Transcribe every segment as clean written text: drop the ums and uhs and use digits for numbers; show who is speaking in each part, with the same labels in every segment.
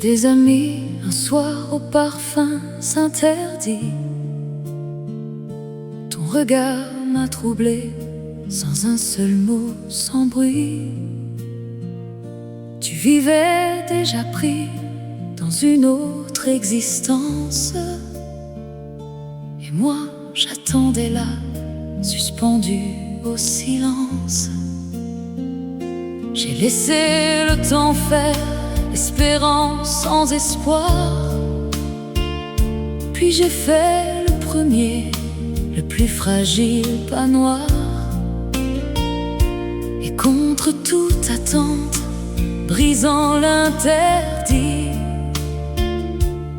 Speaker 1: des amis, un soir aux parfums interdits. Ton regard m'a troublé, sans un seul mot, sans bruit. Tu vivais déjà pris dans une autre existence, et moi j'attendais là, suspendu au silence. J'ai laissé le temps faire, espérant sans espoir. Puis j'ai fait le premier, le plus fragile pas noir. Et contre toute attente, brisant l'interdit,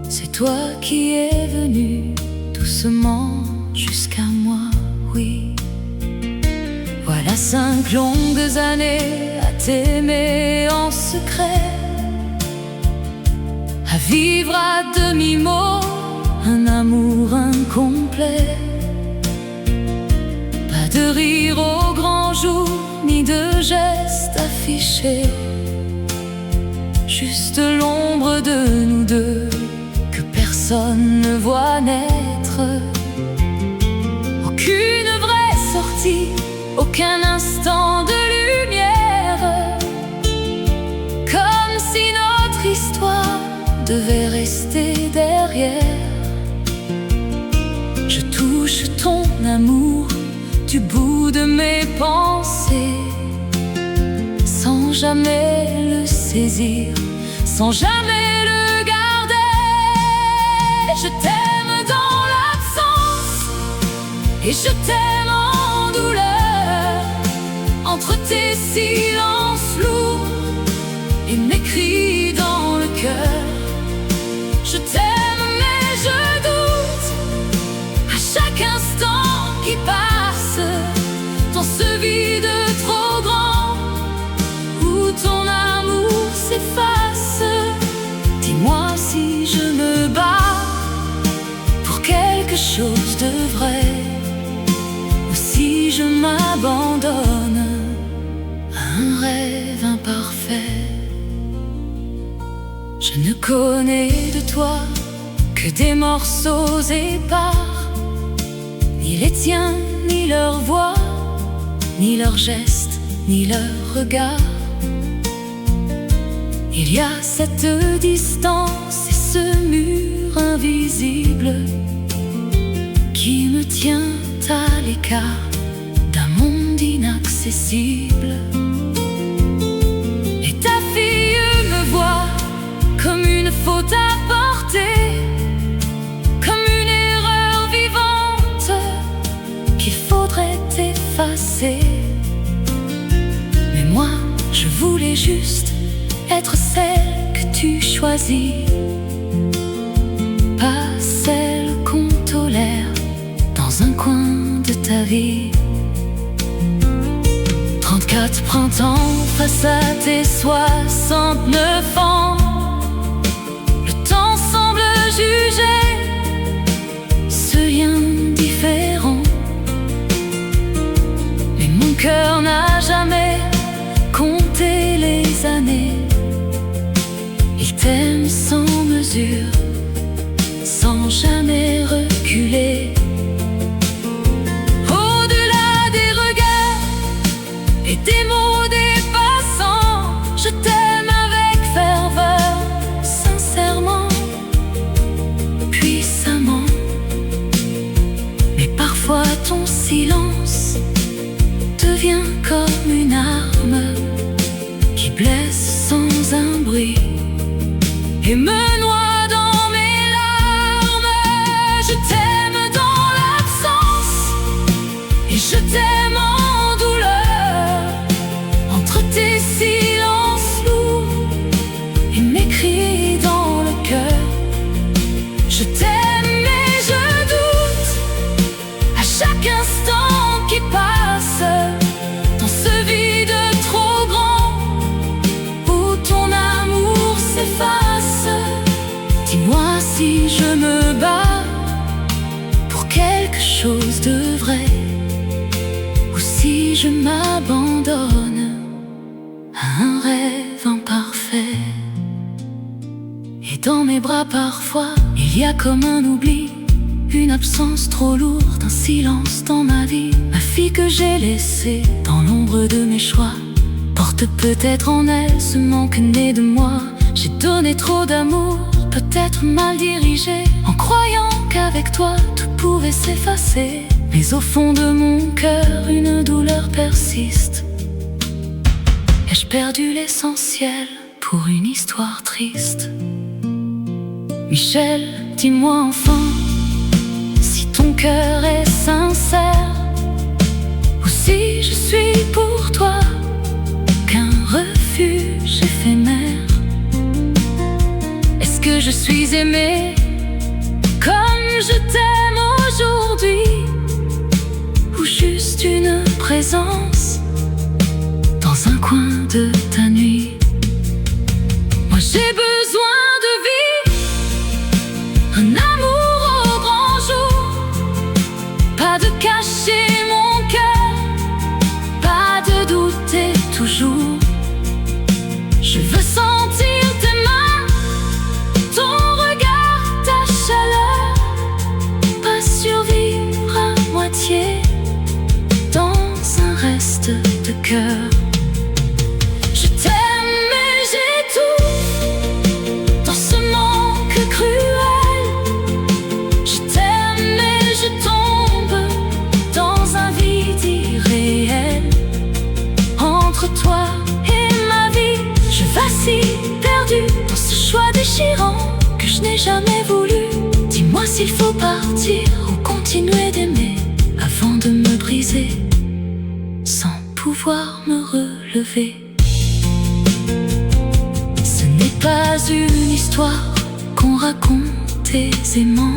Speaker 1: c'est toi qui es venu doucement jusqu'à moi, oui. Voilà 5 longues années à t'aimer en secret, à vivre à demi-mot un amour incomplet. Pas de rire au grand jour, ni de gestes affichés, juste l'ombre de nous deux que personne ne voit naître. Aucune vraie sortie, aucun instant de lumière, comme si notre histoire devait rester derrière. Je touche ton amour du bout de mes pensées, sans jamais le saisir, sans jamais le garder. Je t'aime dans l'absence et je t'aime en douleur, entre tes silences lourds et mes cris dans le cœur. Je t'aime mais je doute à chaque instant qui passe, dans ce vide trop grand où ton amour s'efface. Dis-moi si je me bats pour quelque chose de vrai, ou si je m'abandonne à un rêve imparfait. Je ne connais de toi que des morceaux épars, ni les tiens, ni leur voix, ni leurs gestes, ni leurs regards. Il y a cette distance et ce mur invisible qui me tient à l'écart d'un monde inaccessible. Et ta fille me voit comme une faute à porter, comme une erreur vivante qu'il faudrait effacer. Mais moi, je voulais juste être celle que tu choisis, pas celle qu'on tolère dans un coin de ta vie. 34 printemps face à tes 69 ans, le temps semble juger ce lien différent. Mais mon cœur n'a jamais compté les années. Il t'aime sans mesure, sans jamais reculer. Au-delà des regards et des mots des passants, je t'aime avec ferveur, sincèrement, puissamment. Mais parfois ton silence devient comme une arme qui blesse sans un bruit et me noie dans mes larmes. Je t'aime dans l'absence et je t'aime en douleur, entre tes silences lourds et mes cris dans le cœur. Je t'aime mais je doute à chaque instant qui passe, dans ce vide trop grand où ton amour s'efface. Dis-moi si je me bats pour quelque chose de vrai, ou si je m'abandonne à un rêve imparfait. dans mes bras parfois, il y a comme un oubli, une absence trop lourde, un silence dans ma vie. Ma fille que j'ai laissée dans l'ombre de mes choix porte peut-être en elle ce manque né de moi. J'ai donné trop d'amour, peut-être mal dirigé, en croyant qu'avec toi tout pouvait s'effacer. Mais au fond de mon cœur, une douleur persiste. Ai-je perdu l'essentiel pour une histoire triste? Michel, dis-moi enfin si ton cœur est sincère, ou si je suis pour toi qu'un refuge éphémère. Est-ce que je suis aimée comme je t'aime aujourd'hui, ou juste une présence dans un coin de ta nuit? Moi j'ai besoin de vie, un amour au grand jour, pas de cacher mon cœur, pas de douter toujours. Je veux sentir tes mains, ton regard, ta chaleur, pas survivre à moitié dans un reste de cœur. Je t'aime mais j'étouffe dans ce manque cruel. Je t'aime mais je tombe dans un vide irréel. Entre toi et ma vie, je vacille, perdu dans ce choix déchirant que je n'ai jamais voulu. Dis-moi s'il faut partir ou continuer d'aimer avant de me briser sans pouvoir me relever. Ce n'est pas une histoire qu'on raconte aisément.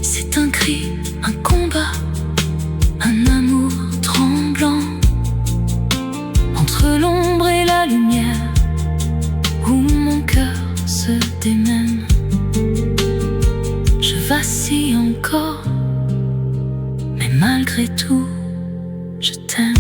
Speaker 1: C'est un cri, un combat, un amour tremblant. Entre l'ombre et la lumière, où mon cœur se démène, je vacille encore, mais malgré tout, je t'aime.